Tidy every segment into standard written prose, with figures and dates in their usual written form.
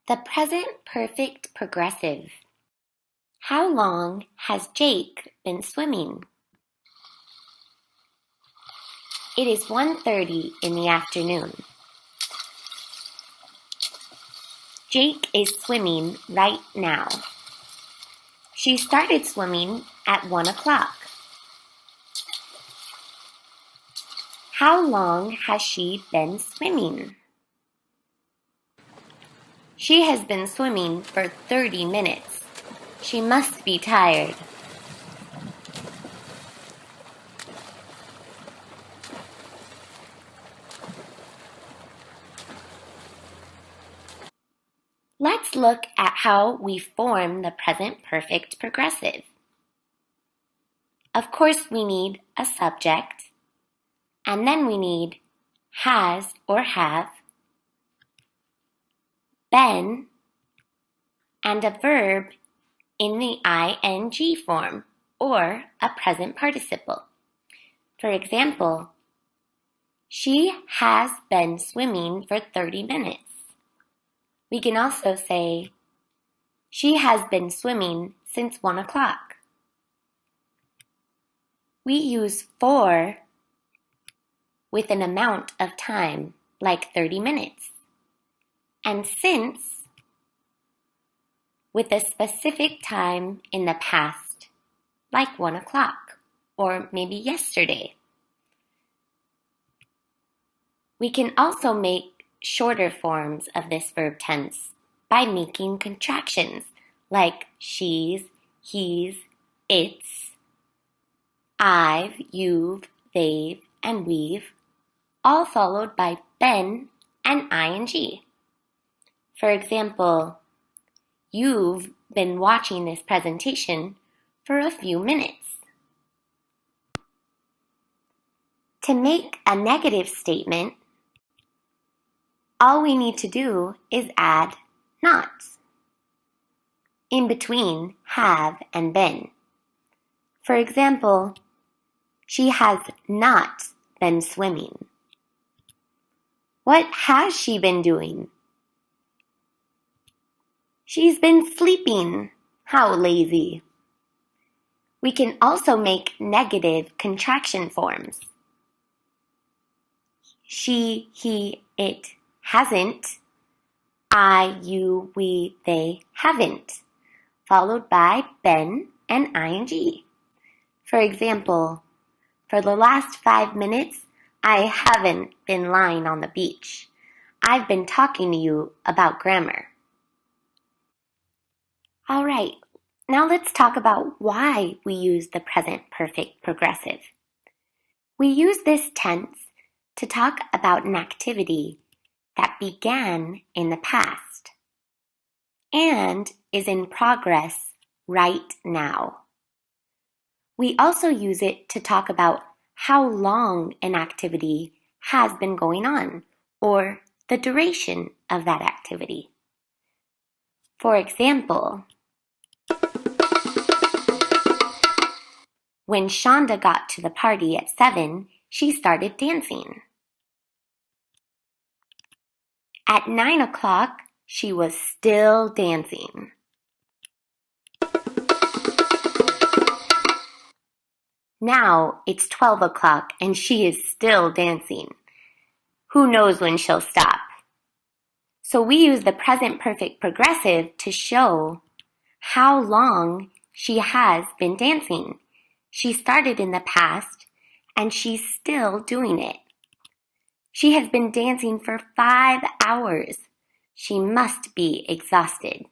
The present perfect progressive. How long has Jake been swimming? It is 1:30 in the afternoon. Jake is swimming right now. She started swimming at 1 o'clock. How long has she been swimming? She has been swimming for 30 minutes. She must be tired. Let's look at how we form the present perfect progressive. Of course, we need a subject, and then we need has or have, been, and a verb in the ing form, or a present participle. For example, she has been swimming for 30 minutes. We can also say, she has been swimming since 1 o'clock. We use for with an amount of time, like 30 minutes, and since with a specific time in the past, like 1 o'clock, or maybe yesterday. We can also make shorter forms of this verb tense by making contractions like she's, he's, it's, I've, you've, they've, and we've, all followed by been and ing. For example, you've been watching this presentation for a few minutes. To make a negative statement, all we need to do is add not in between have and been. For example, she has not been swimming. What has she been doing? She's been sleeping. How lazy. We can also make negative contraction forms. She, he, it hasn't. I, you, we, they haven't, followed by been and ing. For example, for the last 5 minutes, I haven't been lying on the beach. I've been talking to you about grammar. All right, now let's talk about why we use the present perfect progressive. We use this tense to talk about an activity that began in the past and is in progress right now. We also use it to talk about how long an activity has been going on, or the duration of that activity. For example, when Shonda got to the party at 7, she started dancing. At 9 o'clock, she was still dancing. Now it's 12 o'clock and she is still dancing. Who knows when she'll stop? So we use the present perfect progressive to show how long she has been dancing. She started in the past and she's still doing it. She has been dancing for 5 hours. She must be exhausted.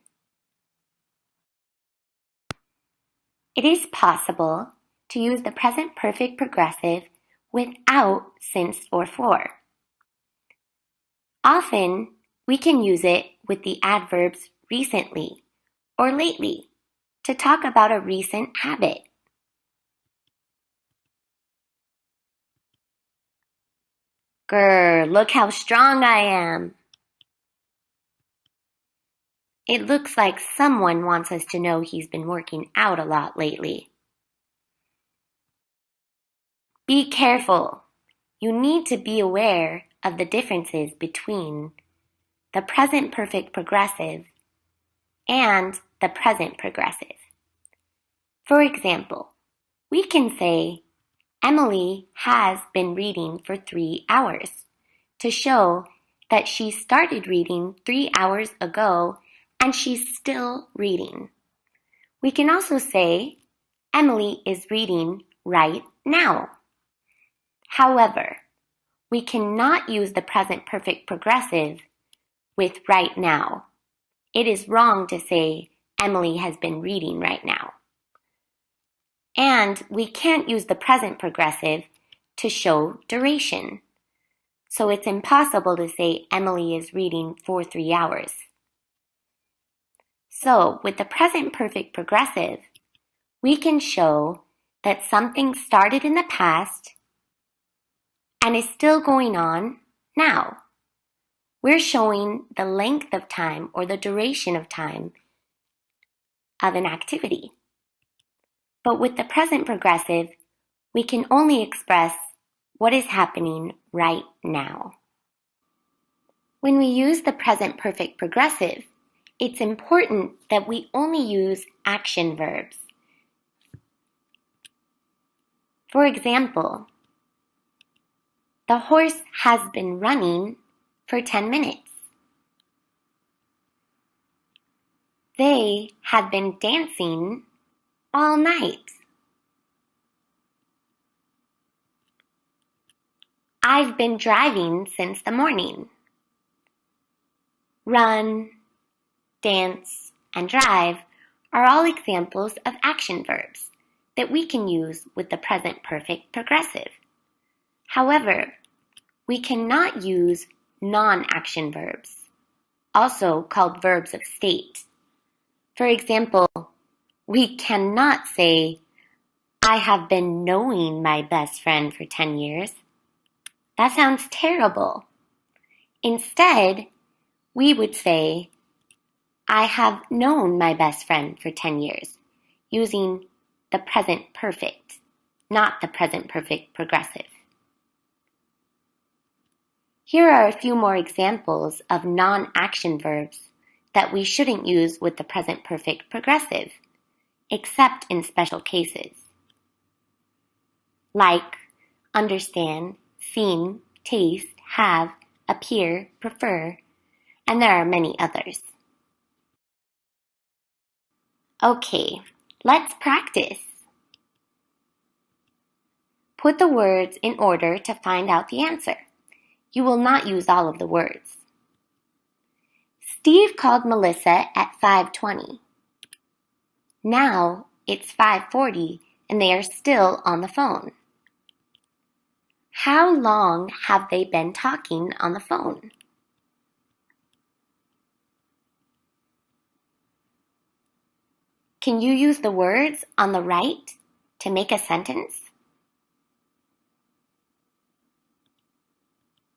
It is possible to use the present perfect progressive without since or for. Often, we can use it with the adverbs recently or lately to talk about a recent habit. Grr, look how strong I am. It looks like someone wants us to know he's been working out a lot lately. Be careful. You need to be aware of the differences between the present perfect progressive, and the present progressive. For example, we can say, Emily has been reading for 3 hours to show that she started reading 3 hours ago and she's still reading. We can also say, Emily is reading right now. However, we cannot use the present perfect progressive with right now. It is wrong to say, Emily has been reading right now. And we can't use the present progressive to show duration. So it's impossible to say Emily is reading for 3 hours. So with the present perfect progressive, we can show that something started in the past and is still going on now. We're showing the length of time or the duration of time of an activity. But with the present progressive, we can only express what is happening right now. When we use the present perfect progressive, it's important that we only use action verbs. For example, the horse has been running for 10 minutes. They have been dancing all night. I've been driving since the morning. Run, dance, and drive are all examples of action verbs that we can use with the present perfect progressive. However, we cannot use non-action verbs, also called verbs of state. For example, we cannot say, I have been knowing my best friend for 10 years. That sounds terrible. Instead, we would say, I have known my best friend for 10 years, using the present perfect, not the present perfect progressive. Here are a few more examples of non-action verbs that we shouldn't use with the present perfect progressive, except in special cases. Like understand, seem, taste, have, appear, prefer, and there are many others. Okay, let's practice. Put the words in order to find out the answer. You will not use all of the words. Steve called Melissa at 5:20. Now it's 5:40 and they are still on the phone. How long have they been talking on the phone? Can you use the words on the right to make a sentence?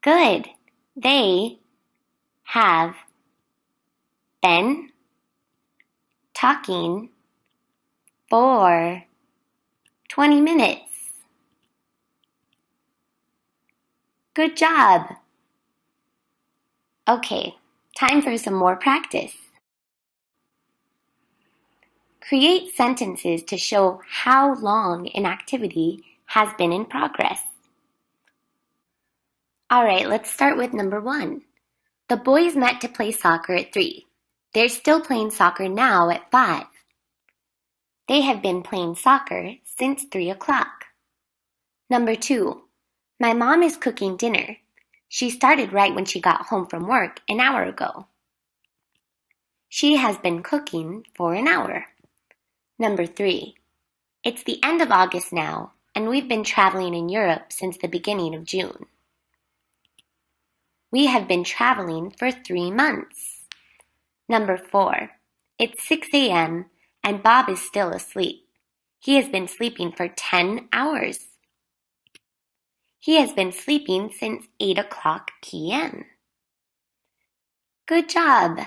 Good. They have been talking for 20 minutes. Good job. Okay, time for some more practice. Create sentences to show how long an activity has been in progress. All right, let's start with number 1. The boys met to play soccer at 3. They're still playing soccer now at 5. They have been playing soccer since 3 o'clock. Number 2. My mom is cooking dinner. She started right when she got home from work an hour ago. She has been cooking for an hour. Number 3. It's the end of August now, and we've been traveling in Europe since the beginning of June. We have been traveling for 3 months. Number 4. It's 6 a.m. and Bob is still asleep. He has been sleeping for 10 hours. He has been sleeping since 8 o'clock p.m. Good job!